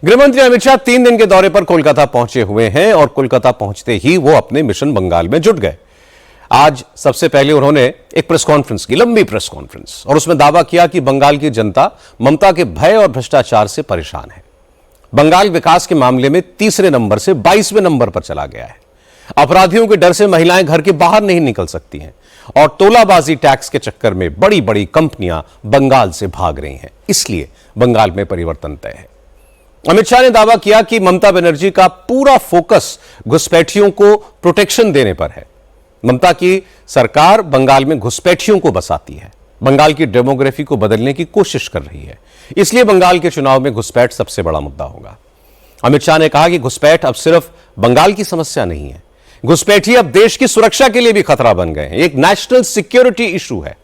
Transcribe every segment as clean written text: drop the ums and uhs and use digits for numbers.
गृहमंत्री अमित शाह 3 दिन के दौरे पर कोलकाता पहुंचे हुए हैं और कोलकाता पहुंचते ही वो अपने मिशन बंगाल में जुट गए। आज सबसे पहले उन्होंने एक प्रेस कॉन्फ्रेंस की, लंबी प्रेस कॉन्फ्रेंस, और उसमें दावा किया कि बंगाल की जनता ममता के भय और भ्रष्टाचार से परेशान है। बंगाल विकास के मामले में तीसरे नंबर से 22वें नंबर पर चला गया है। अपराधियों के डर से महिलाएं घर के बाहर नहीं निकल सकती हैं और तोलाबाजी टैक्स के चक्कर में बड़ी बड़ी कंपनियां बंगाल से भाग रही हैं। इसलिए बंगाल में परिवर्तन तय है। अमित शाह ने दावा किया कि ममता बनर्जी का पूरा फोकस घुसपैठियों को प्रोटेक्शन देने पर है। ममता की सरकार बंगाल में घुसपैठियों को बसाती है, बंगाल की डेमोग्राफी को बदलने की कोशिश कर रही है। इसलिए बंगाल के चुनाव में घुसपैठ सबसे बड़ा मुद्दा होगा। अमित शाह ने कहा कि घुसपैठ अब सिर्फ बंगाल की समस्या नहीं है, घुसपैठी अब देश की सुरक्षा के लिए भी खतरा बन गए हैं। एक नेशनल सिक्योरिटी इशू है।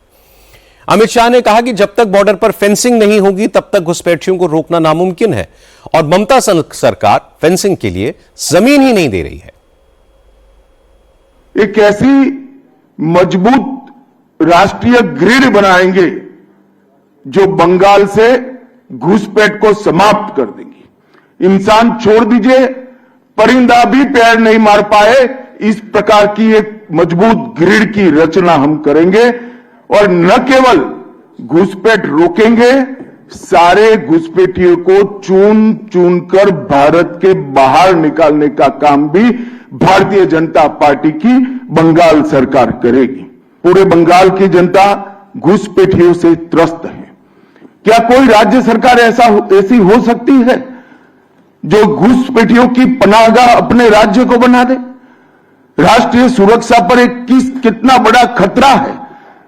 अमित शाह ने कहा कि जब तक बॉर्डर पर फेंसिंग नहीं होगी तब तक घुसपैठियों को रोकना नामुमकिन है और ममता सरकार फेंसिंग के लिए जमीन ही नहीं दे रही है। एक ऐसी मजबूत राष्ट्रीय ग्रिड बनाएंगे जो बंगाल से घुसपैठ को समाप्त कर देंगी। इंसान छोड़ दीजिए, परिंदा भी पैर नहीं मार पाए, इस प्रकार की एक मजबूत ग्रिड की रचना हम करेंगे और न केवल घुसपैठ रोकेंगे, सारे घुसपैठियों को चुन चुनकर भारत के बाहर निकालने का काम भी भारतीय जनता पार्टी की बंगाल सरकार करेगी। पूरे बंगाल की जनता घुसपैठियों से त्रस्त है। क्या कोई राज्य सरकार ऐसी हो सकती है जो घुसपैठियों की पनाहगाह अपने राज्य को बना दे? राष्ट्रीय सुरक्षा पर एक कितना बड़ा खतरा है,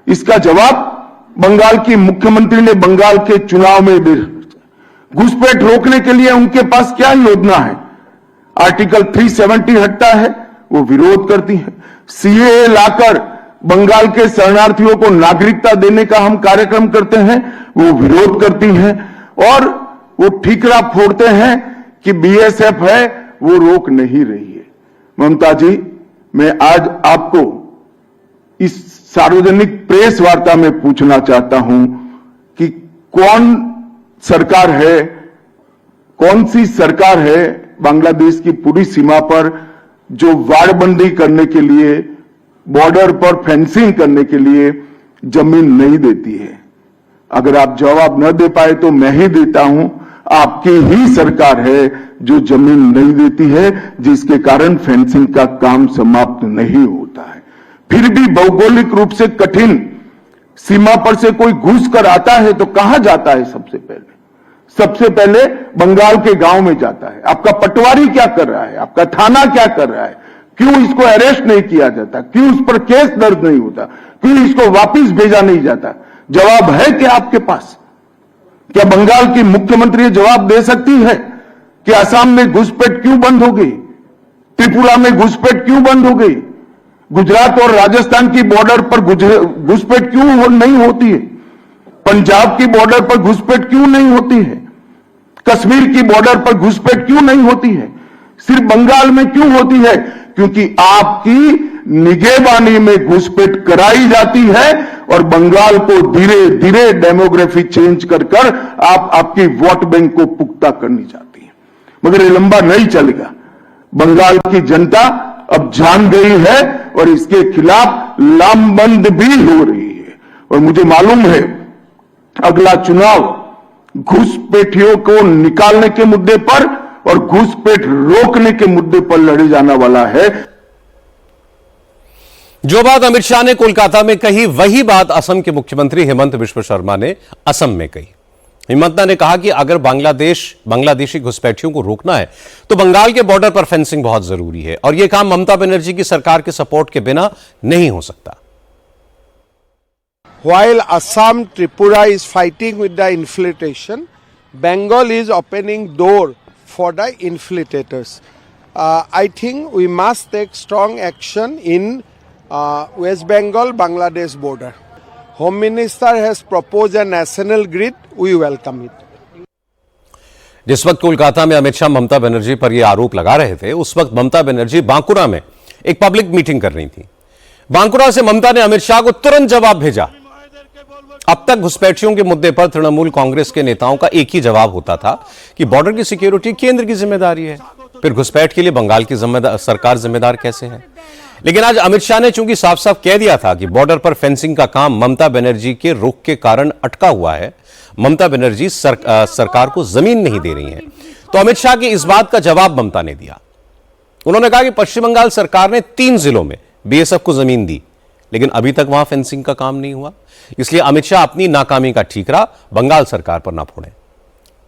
इसका जवाब बंगाल की मुख्यमंत्री ने बंगाल के चुनाव में दे। घुसपैठ रोकने के लिए उनके पास क्या योजना है? आर्टिकल 370 हटता है, वो विरोध करती है। सीएए लाकर बंगाल के शरणार्थियों को नागरिकता देने का हम कार्यक्रम करते हैं, वो विरोध करती हैं और वो ठीकरा फोड़ते हैं कि बीएसएफ है, वो रोक नहीं रही है। ममता जी, मैं आज आपको इस सार्वजनिक प्रेस वार्ता में पूछना चाहता हूं कि कौन सी सरकार है बांग्लादेश की पूरी सीमा पर जो वाड़बंदी करने के लिए, बॉर्डर पर फेंसिंग करने के लिए जमीन नहीं देती है? अगर आप जवाब न दे पाए तो मैं ही देता हूं। आपकी ही सरकार है जो जमीन नहीं देती है, जिसके कारण फेंसिंग का काम समाप्त नहीं होता है। फिर भी भौगोलिक रूप से कठिन सीमा पर से कोई घुस कर आता है तो कहां जाता है? सबसे पहले बंगाल के गांव में जाता है। आपका पटवारी क्या कर रहा है? आपका थाना क्या कर रहा है? क्यों इसको अरेस्ट नहीं किया जाता? क्यों उस पर केस दर्ज नहीं होता? क्यों इसको वापस भेजा नहीं जाता? जवाब है क्या आपके पास? क्या बंगाल की मुख्यमंत्री जवाब दे सकती है कि असम में घुसपैठ क्यों बंद हो गई? त्रिपुरा में घुसपैठ क्यों बंद हो गई? गुजरात और राजस्थान की बॉर्डर पर घुसपैठ क्यों नहीं होती है? पंजाब की बॉर्डर पर घुसपैठ क्यों नहीं होती है? कश्मीर की बॉर्डर पर घुसपैठ क्यों नहीं होती है? सिर्फ बंगाल में क्यों होती है? क्योंकि आपकी निगहबानी में घुसपैठ कराई जाती है और बंगाल को धीरे धीरे डेमोग्राफी चेंज कर आप आपकी वोट बैंक को पुख्ता करनी चाहती है। मगर ये लंबा नहीं चलेगा। बंगाल की जनता अब जान गई है और इसके खिलाफ लामबंद भी हो रही है। और मुझे मालूम है अगला चुनाव घुसपैठियों को निकालने के मुद्दे पर और घुसपैठ रोकने के मुद्दे पर लड़े जाने वाला है। जो बात अमित शाह ने कोलकाता में कही, वही बात असम के मुख्यमंत्री हेमंत बिश्व शर्मा ने असम में कही। हेमंत ने कहा कि अगर बांग्लादेशी घुसपैठियों को रोकना है तो बंगाल के बॉर्डर पर फेंसिंग बहुत जरूरी है और यह काम ममता बनर्जी की सरकार के सपोर्ट के बिना नहीं हो सकता। While Assam, Tripura is fighting with the infiltration, Bengal is opening door for the infiltrators. I think we must take strong action in West Bengal, Bangladesh border. Home Minister has proposed a national grid. We welcome it. जिस वक्त कोलकाता में अमित शाह ममता बनर्जी पर यह आरोप लगा रहे थे, उस वक्त ममता बनर्जी बांकुरा में एक पब्लिक मीटिंग कर रही थी। बांकुरा से ममता ने अमित शाह को तुरंत जवाब भेजा अब तक घुसपैठियों के मुद्दे पर तृणमूल कांग्रेस के नेताओं का एक ही जवाब होता था कि बॉर्डर की सिक्योरिटी केंद्र की जिम्मेदारी है, फिर घुसपैठ के लिए बंगाल की सरकार जिम्मेदार कैसे है। लेकिन आज अमित शाह ने चूंकि साफ साफ कह दिया था कि बॉर्डर पर फेंसिंग का काम ममता बनर्जी के रुख के कारण अटका हुआ है, ममता बनर्जी सरकार को जमीन नहीं दे रही हैं, तो अमित शाह की इस बात का जवाब ममता ने दिया। उन्होंने कहा कि पश्चिम बंगाल सरकार ने 3 जिलों में बीएसएफ को जमीन दी, लेकिन अभी तक वहां फेंसिंग का काम नहीं हुआ। इसलिए अमित शाह अपनी नाकामी का ठीकरा बंगाल सरकार पर ना फोड़ें।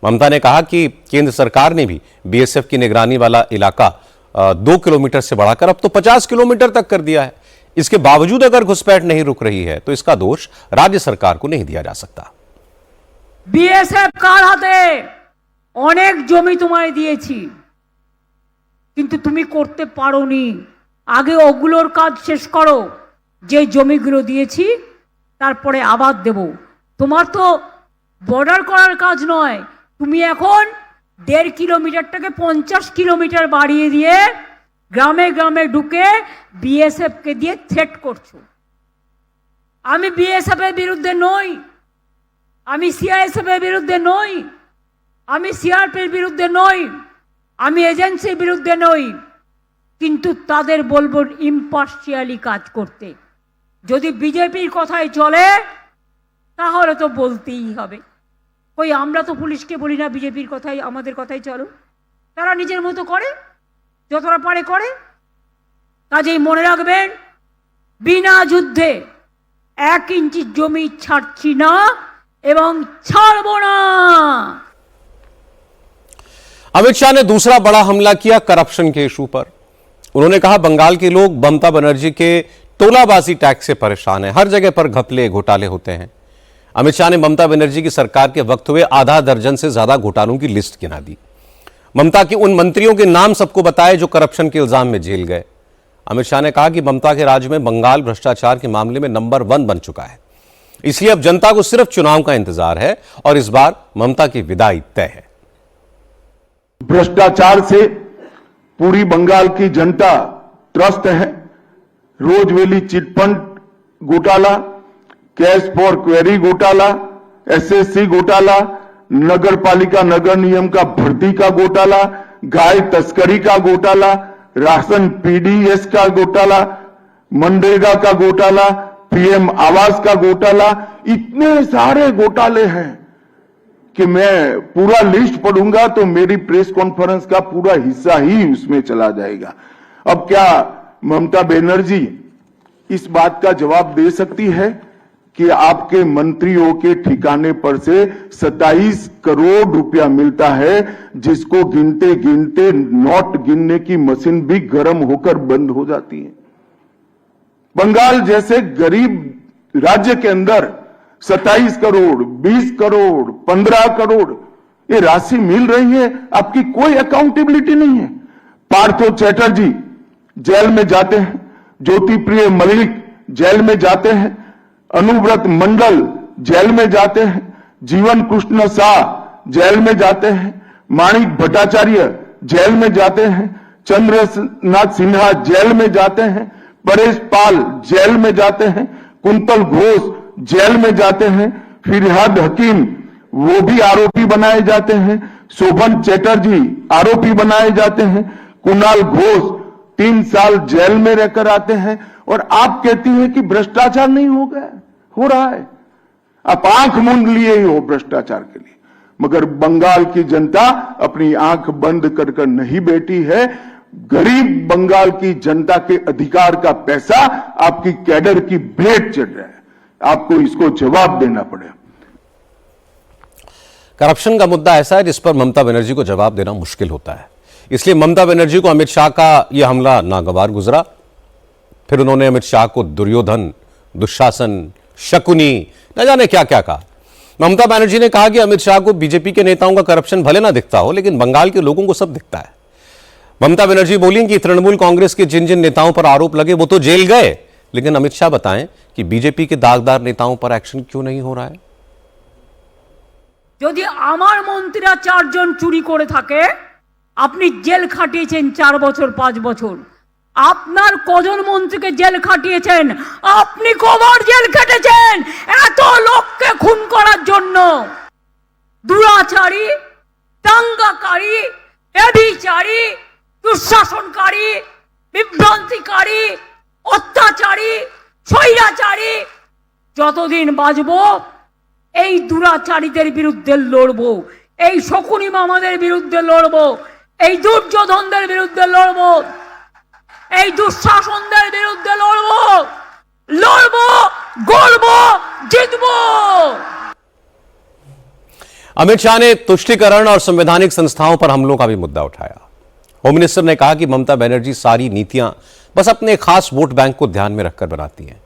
ममता ने कहा कि केंद्र सरकार ने भी बीएसएफ की निगरानी वाला इलाका 2 किलोमीटर से बढ़ाकर अब तो 50 किलोमीटर तक कर दिया है। इसके बावजूद अगर घुसपैठ नहीं रुक रही है तो इसका दोष राज्य सरकार को नहीं दिया जा सकता। বিএসএফ কার হাতে? অনেক জমি তোমায় দিয়েছি, কিন্তু তুমি করতে পারোনি। আগে ওগুলোর কাজ শেষ করো, যে জমিগুলো দিয়েছি তারপরে আবাদ দেব। তোমার তো বর্ডার করার কাজ নয়, তুমি এখন 1.5 কিলোমিটারটাকে 50 কিলোমিটার বাড়িয়ে দিয়ে গ্রামে গ্রামে ঢুকে বিএসএফকে দিয়ে থ্রেট করছো। আমি বিএসএফ এর বিরুদ্ধে নই, আমি সিআইএসএফ এর বিরুদ্ধে নই, আমি সিআরপির বিরুদ্ধে নই, আমি এজেন্সির বিরুদ্ধে নই, কিন্তু তাদের বলবো ইম্পার্শিয়ালি কাজ করতে। যদি বিজেপির কথাই চলে তাহলে তো বলতেই হবে। কই আমরা তো পুলিশকে বলি না বিজেপির কথাই আমাদের কথাই চলো, তারা নিজের মতো করে, যতটা পারে করে। কাজেই মনে রাখবেন, বিনা যুদ্ধে 1 ইঞ্চি জমি ছাড়ছি না এবং ছাড়বো না। अमित शाह ने दूसरा बड़ा हमला किया करप्शन के इशू पर। उन्होंने कहा बंगाल के लोग ममता बनर्जी के तोलाबाजी टैक्स से परेशान हैं, हर जगह पर घपले घोटाले होते हैं। अमित शाह ने ममता बनर्जी की सरकार के वक्त हुए आधा दर्जन से ज्यादा घोटालों की लिस्ट गिना दी। ममता के उन मंत्रियों के नाम सबको बताए जो करप्शन के इल्जाम में जेल गए। अमित शाह ने कहा कि ममता के राज्य में बंगाल भ्रष्टाचार के मामले में नंबर 1 बन चुका है, इसलिए अब जनता को सिर्फ चुनाव का इंतजार है और इस बार ममता की विदाई तय है। भ्रष्टाचार से पूरी बंगाल की जनता त्रस्त है। रोजवेली चिटफंड घोटाला, कैश फॉर क्वेरी घोटाला, एसएससी घोटाला, नगर पालिका नगर निगम का भर्ती का घोटाला, गाय तस्करी का घोटाला, राशन पीडीएस का घोटाला, मनरेगा का घोटाला, पीएम आवास का घोटाला, इतने सारे घोटाले हैं कि मैं पूरा लिस्ट पढ़ूंगा तो मेरी प्रेस कॉन्फ्रेंस का पूरा हिस्सा ही उसमें चला जाएगा। अब क्या ममता बनर्जी इस बात का जवाब दे सकती है कि आपके मंत्रियों के ठिकाने पर से 27 करोड़ रुपया मिलता है, जिसको गिनते गिनते नोट गिनने की मशीन भी गर्म होकर बंद हो जाती है। बंगाल जैसे गरीब राज्य के अंदर 27 करोड़, 20 करोड़, 15 करोड़ ये राशि मिल रही है, आपकी कोई अकाउंटेबिलिटी नहीं है। पार्थो चैटर्जी जेल में जाते हैं, ज्योति प्रिय मलिक जेल में जाते हैं, अनुव्रत मंडल जेल में जाते हैं, जीवन कृष्ण शाह जेल में जाते हैं, माणिक भट्टाचार्य जेल में जाते हैं, चंद्रनाथ सिन्हा जेल में जाते हैं, परेश पाल जेल में जाते हैं, कुंतल घोष जेल में जाते हैं, फिरहाद हकीम वो भी आरोपी बनाए जाते हैं, शोभन चैटर्जी आरोपी बनाए जाते हैं, कुणाल घोष 3 साल जेल में रहकर आते हैं, और आप कहती हैं कि भ्रष्टाचार नहीं हो गया, हो रहा है। आप आंख मूंद लिए ही हो भ्रष्टाचार के लिए, मगर बंगाल की जनता अपनी आंख बंद कर कर नहीं बैठी है। गरीब बंगाल की जनता के अधिकार का पैसा आपकी कैडर की भेंट चढ़ रहा है, आपको इसको जवाब देना पड़ेगा। करप्शन का मुद्दा ऐसा है जिस पर ममता बनर्जी को जवाब देना मुश्किल होता है, इसलिए ममता बनर्जी को अमित शाह का यह हमला नागवार गुजरा। फिर उन्होंने अमित शाह को दुर्योधन, दुशासन, शकुनी, न जाने क्या क्या कहा। ममता बनर्जी ने कहा कि अमित शाह को बीजेपी के नेताओं का करप्शन भले ना दिखता हो, लेकिन बंगाल के लोगों को सब दिखता है। ममता बनर्जी बोली कि तृणमूल कांग्रेस के जिन जिन नेताओं पर आरोप लगे वो तो जेल गए, लेकिन अमित शाह बताएं कि बीजेपी के दागदार नेताओं पर एक्शन क्यों नहीं हो रहा है। যদি আমার মন্ত্রীরা 4 জন চুরি করে থাকে, আপনি জেল খাটিয়েছেন 4 বছর 5 বছর, আপনার কজন মন্ত্রীকে জেল খাটিয়েছেন? আপনি কবার জেল খেটেছেন এত লোককে খুন করার জন্য? দুরাচারী, দাঙ্গাকারী, ব্যভিচারী, দুঃশাসনকারী, বিভ্রান্তিকারী, অত্যাচারী, স্বৈরাচারী, যতদিন বাঁচবো এই দুরাচারীদের বিরুদ্ধে লড়বো, এই শকুনি মামাদের বিরুদ্ধে লড়বো, এই দুর্যোধনদের বিরুদ্ধে লড়বো, এই দুঃশাসনদের বিরুদ্ধে লড়বো, লড়বো, গড়বো, জিতবো। अमित शाह ने तुष्टीकरण और संवैधानिक संस्थाओं पर हमलों का भी मुद्दा उठाया। होम मिनिस्टर ने कहा कि ममता बनर्जी सारी नीतियां बस अपने खास वोट बैंक को ध्यान में रखकर बनाती हैं।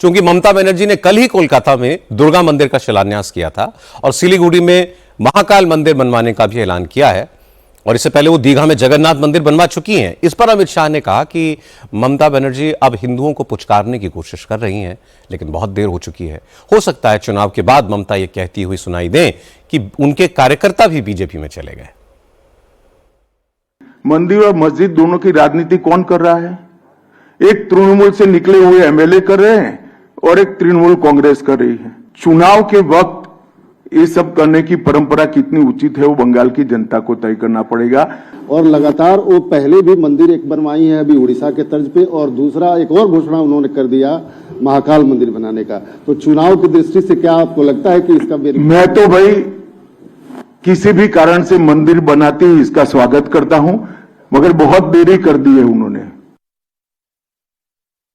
चूंकि ममता बनर्जी ने कल ही कोलकाता में दुर्गा मंदिर का शिलान्यास किया था और सिलीगुड़ी में महाकाल मंदिर बनवाने का भी ऐलान किया है, और इससे पहले वो दीघा में जगन्नाथ मंदिर बनवा चुकी हैं। इस पर अमित शाह ने कहा कि ममता बनर्जी अब हिंदुओं को पुचकारने की कोशिश कर रही हैं, लेकिन बहुत देर हो चुकी है। हो सकता है चुनाव के बाद ममता ये कहती हुई सुनाई दें कि उनके कार्यकर्ता भी बीजेपी में चले गए। मंदिर और मस्जिद दोनों की राजनीति कौन कर रहा है? एक तृणमूल से निकले हुए एमएलए कर रहे हैं और एक तृणमूल कांग्रेस कर रही है। चुनाव के वक्त ये सब करने की परंपरा कितनी उचित है वो बंगाल की जनता को तय करना पड़ेगा। और लगातार वो पहले भी मंदिर एक बनवाई है अभी उड़ीसा के तर्ज पे, और दूसरा एक और घोषणा उन्होंने कर दिया महाकाल मंदिर बनाने का। तो चुनाव की दृष्टि से क्या आपको लगता है कि इसका मैं तो भाई किसी भी कारण से मंदिर बनाते ही इसका स्वागत करता हूं, मगर बहुत देरी कर दी है उन्होंने।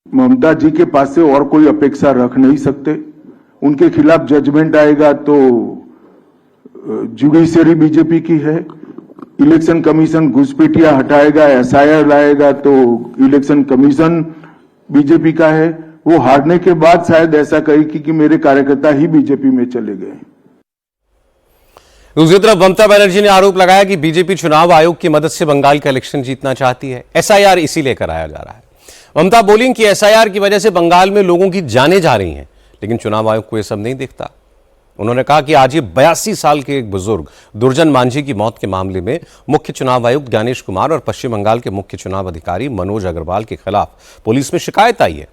ममता जी के पास से और कोई अपेक्षा रख नहीं सकते। उनके खिलाफ जजमेंट आएगा तो जुडिशियरी बीजेपी की है, इलेक्शन कमीशन घुसपैठिया हटाएगा, एसआईआर लाएगा तो इलेक्शन कमीशन बीजेपी का है। वो हारने के बाद शायद ऐसा कहेगी कि मेरे कार्यकर्ता ही बीजेपी में चले गए। दूसरी तरफ ममता बनर्जी ने आरोप लगाया कि बीजेपी चुनाव आयोग की मदद से बंगाल का इलेक्शन जीतना चाहती है। एसआईआर इसीलिए कराया जा रहा है। ममता बोली कि एसआईआर की वजह से बंगाल में लोगों की जानें जा रही हैं, लेकिन चुनाव आयोग को यह सब नहीं दिखता। उन्होंने कहा कि आज ही 82 साल के एक बुजुर्ग दुर्जन मांझी की मौत के मामले में मुख्य चुनाव आयुक्त ज्ञानेश कुमार और पश्चिम बंगाल के मुख्य चुनाव अधिकारी मनोज अग्रवाल के खिलाफ पुलिस में शिकायत आई है।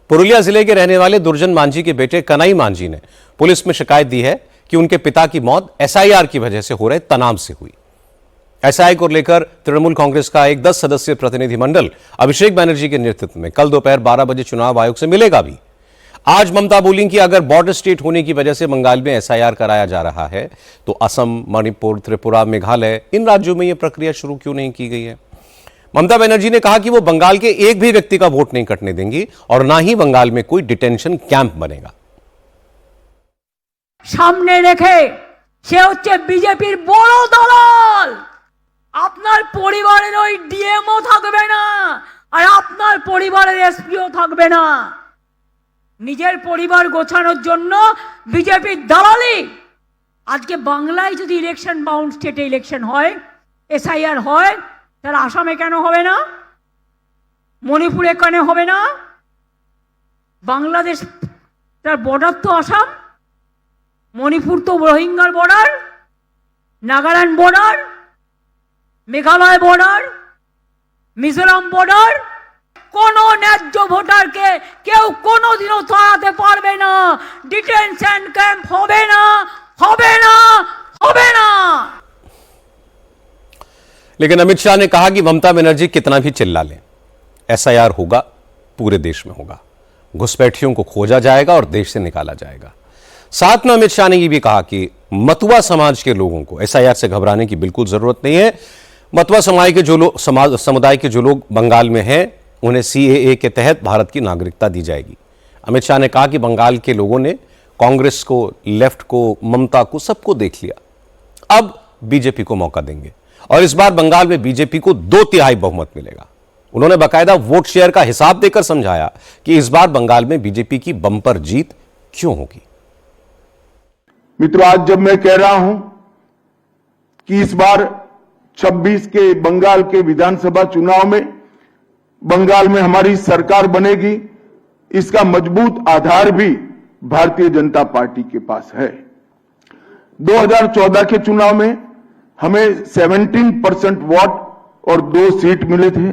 पुरुलिया जिले के रहने वाले दुर्जन मांझी के बेटे कन्हई मांझी ने पुलिस में शिकायत दी है कि उनके पिता की मौत एसआईआर की वजह से हो रहे तनाव से हुई। एसआईआर को लेकर तृणमूल कांग्रेस का एक 10 सदस्यीय प्रतिनिधिमंडल अभिषेक बनर्जी के नेतृत्व में कल दोपहर 12 बजे चुनाव आयोग से मिलेगा भी। आज ममता बोली कि अगर बॉर्डर स्टेट होने की वजह से बंगाल में एसआईआर कराया जा रहा है तो असम, मणिपुर, त्रिपुरा, मेघालय, इन राज्यों में यह प्रक्रिया शुरू क्यों नहीं की गई है। ममता बनर्जी ने कहा कि वो बंगाल के एक भी व्यक्ति का वोट नहीं कटने देंगी और ना ही बंगाल में कोई डिटेंशन कैंप बनेगा। সামনে রেখে সে হচ্ছে বিজেপির বড় দলাল। আপনার পরিবারের ওই ডিএমও থাকবে না আর আপনার পরিবারের এসপিও থাকবে না। নিজের পরিবার গোছানোর জন্য বিজেপির দালালি। আজকে বাংলায় যদি ইলেকশন বাউন্ড স্টেটে ইলেকশন হয়, এসআইআর হয়, তাহলে আসামে কেন হবে না? মণিপুরে কেন হবে না? বাংলাদেশ তার বর্ডার তো আসাম, মণিপুর তো রোহিঙ্গার border, Nagaland border, Meghalaya border, Mizoram border. কোন ন্যায্য ভোটারকে কেউ কোনোদিনও তাড়াতে পারবে না। ডিটেনশন ক্যাম্প হবে না, হবে না, হবে না। लेकिन अमित शाह ने कहा कि ममता बनर्जी कितना भी चिल्ला लें, एसआईआर होगा, पूरे देश में होगा, घुसपैठियों को खोजा जाएगा और देश से निकाला जाएगा। साथ में अमित शाह ने यह भी कहा कि मतुआ समाज के लोगों को एसआईआर से घबराने की बिल्कुल जरूरत नहीं है। मतुआ समाज के जो लोग समुदाय के जो लोग बंगाल में हैं उन्हें सीएए के तहत भारत की नागरिकता दी जाएगी। अमित शाह ने कहा कि बंगाल के लोगों ने कांग्रेस को, लेफ्ट को, ममता को, सबको देख लिया, अब बीजेपी को मौका देंगे और इस बार बंगाल में बीजेपी को 2/3 बहुमत मिलेगा। उन्होंने बाकायदा वोट शेयर का हिसाब देकर समझाया कि इस बार बंगाल में बीजेपी की बंपर जीत क्यों होगी। मित्रों, आज जब मैं कह रहा हूं कि इस बार 26 के बंगाल के विधानसभा चुनाव में बंगाल में हमारी सरकार बनेगी, इसका मजबूत आधार भी भारतीय जनता पार्टी के पास है। 2014 के चुनाव में हमें 17% वोट और 2 सीट मिले थे।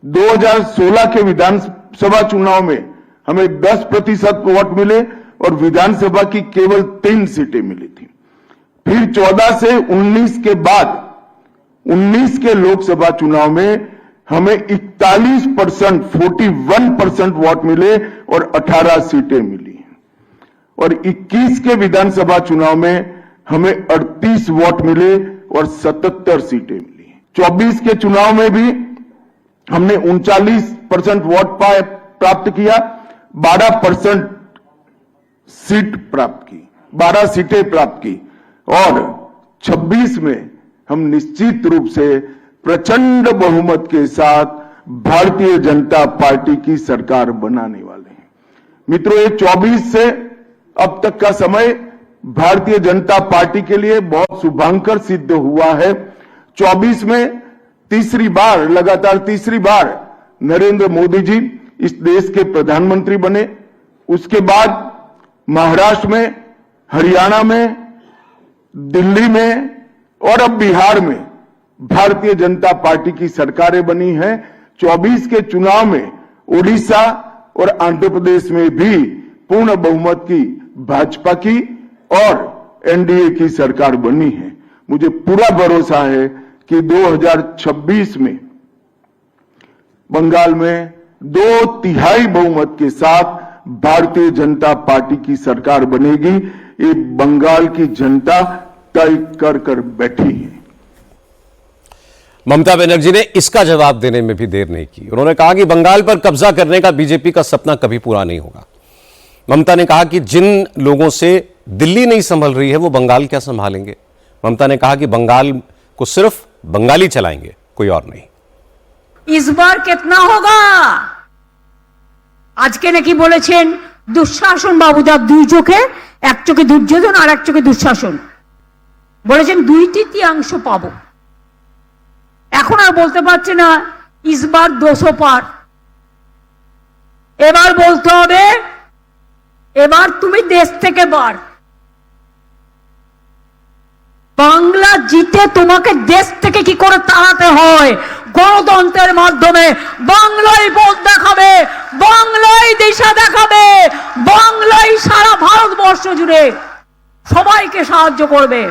2016 के विधानसभा चुनाव में हमें 10% वोट मिले और विधानसभा की केवल 3 सीटें मिली थी। फिर 14 से 19 के बाद 19 के लोकसभा चुनाव में हमें 41%, 41% वोट मिले और 18 सीटें मिली। और 21 के विधानसभा चुनाव में हमें 38 वोट मिले और 77 सीटें मिली। 24 के चुनाव में भी हमने 39% वोट प्राप्त किया, 12% सीट प्राप्त की, 12 सीटें प्राप्त की और 26 में हम निश्चित रूप से प्रचंड बहुमत के साथ भारतीय जनता पार्टी की सरकार बनाने वाले हैं। मित्रों, ये 24 से अब तक का समय भारतीय जनता पार्टी के लिए बहुत शुभांकर सिद्ध हुआ है। 24 में लगातार तीसरी बार नरेंद्र मोदी जी इस देश के प्रधानमंत्री बने। उसके बाद महाराष्ट्र में, हरियाणा में, दिल्ली में और अब बिहार में भारतीय जनता पार्टी की सरकारें बनी हैं। 24 के चुनाव में ओडिशा और आंध्र प्रदेश में भी पूर्ण बहुमत की भाजपा की और एनडीए की सरकार बनी है। मुझे पूरा भरोसा है कि 2026 में बंगाल में 2/3 बहुमत के साथ भारतीय जनता पार्टी की सरकार बनेगी। ये बंगाल की जनता तय कर बैठी है। ममता बनर्जी ने इसका जवाब देने में भी देर नहीं की। उन्होंने कहा कि बंगाल पर कब्जा करने का बीजेपी का सपना कभी पूरा नहीं होगा। ममता ने कहा कि जिन लोगों से दिल्ली नहीं संभल रही है वो बंगाल क्या संभालेंगे। ममता ने कहा कि बंगाल को सिर्फ बंगाली चलाएंगे, कोई और नहीं। इस बार कितना होगा? আজকে নাকি বলেছেন দুঃশাসন বাবুদা, দুই চোখে, এক চোখে দুর্যোধন আর এক চোখে দুঃশাসন, বলেছেন 2/3 পাবো। এখন আর বলতে পারছে না ইসবার 200 পার। এবার বলতে হবে এবার তুমি দেশ থেকে বার। বাংলা জিতে তোমাকে দেশ থেকে কি করে তাড়াতে হয়, গণতন্ত্রের মাধ্যমে বাংলাই পথ দেখাবে, বাংলাই দিশা দেখাবে, বাংলাই সারা ভারতবর্ষ জুড়ে সবাইকে সাহায্য করবে।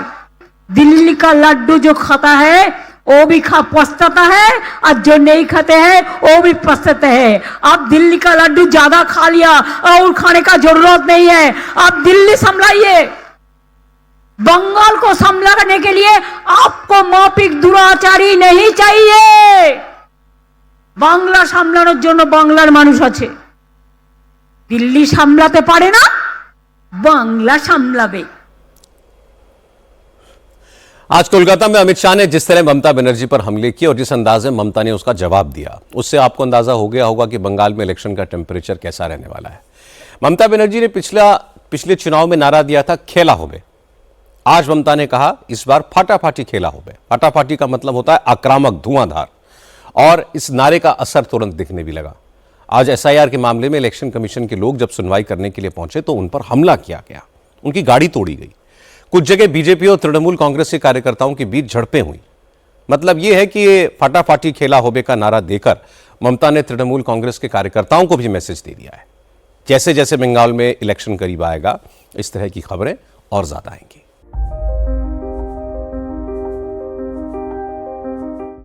दिल्ली का लड्डू जो खाता है वो भी पछताता है और जो नहीं खाते हैं वो भी पछताते हैं। अब दिल्ली का लड्डू ज्यादा खा लिया और खाने का जरूरत नहीं है। आप दिल्ली संभलाइए। बंगाल को संभालने के लिए आपको माफिक दुराचारी नहीं चाहिए। बांग्ला সামলানোর জন্য বাংলার মানুষ আছে। দিল্লি সামলাতে পারে না, বাংলা সামলাবে। आज कोलकाता में अमित शाह ने जिस तरह ममता बनर्जी पर हमले किए और जिस अंदाज में ममता ने उसका जवाब दिया, उससे आपको अंदाजा हो गया होगा कि बंगाल में इलेक्शन का टेम्परेचर कैसा रहने वाला है। ममता बनर्जी ने पिछले चुनाव में नारा दिया था खेला होबे। आज ममता ने कहा इस बार फाटाफाटी खेला होबे। फाटाफाटी का मतलब होता है आक्रामक, धुआंधार, और इस नारे का असर तुरंत दिखने भी लगा। आज एसआईआर के मामले में इलेक्शन कमीशन के लोग जब सुनवाई करने के लिए पहुंचे तो उन पर हमला किया गया, उनकी गाड़ी तोड़ी गई। कुछ जगह बीजेपी और तृणमूल कांग्रेस के कार्यकर्ताओं के बीच झड़पें हुई। मतलब यह है कि ये फाटाफाटी खेला होबे का नारा देकर ममता ने तृणमूल कांग्रेस के कार्यकर्ताओं को भी मैसेज दे दिया है। जैसे जैसे बंगाल में इलेक्शन करीब आएगा, इस तरह की खबरें और ज्यादा आएंगी।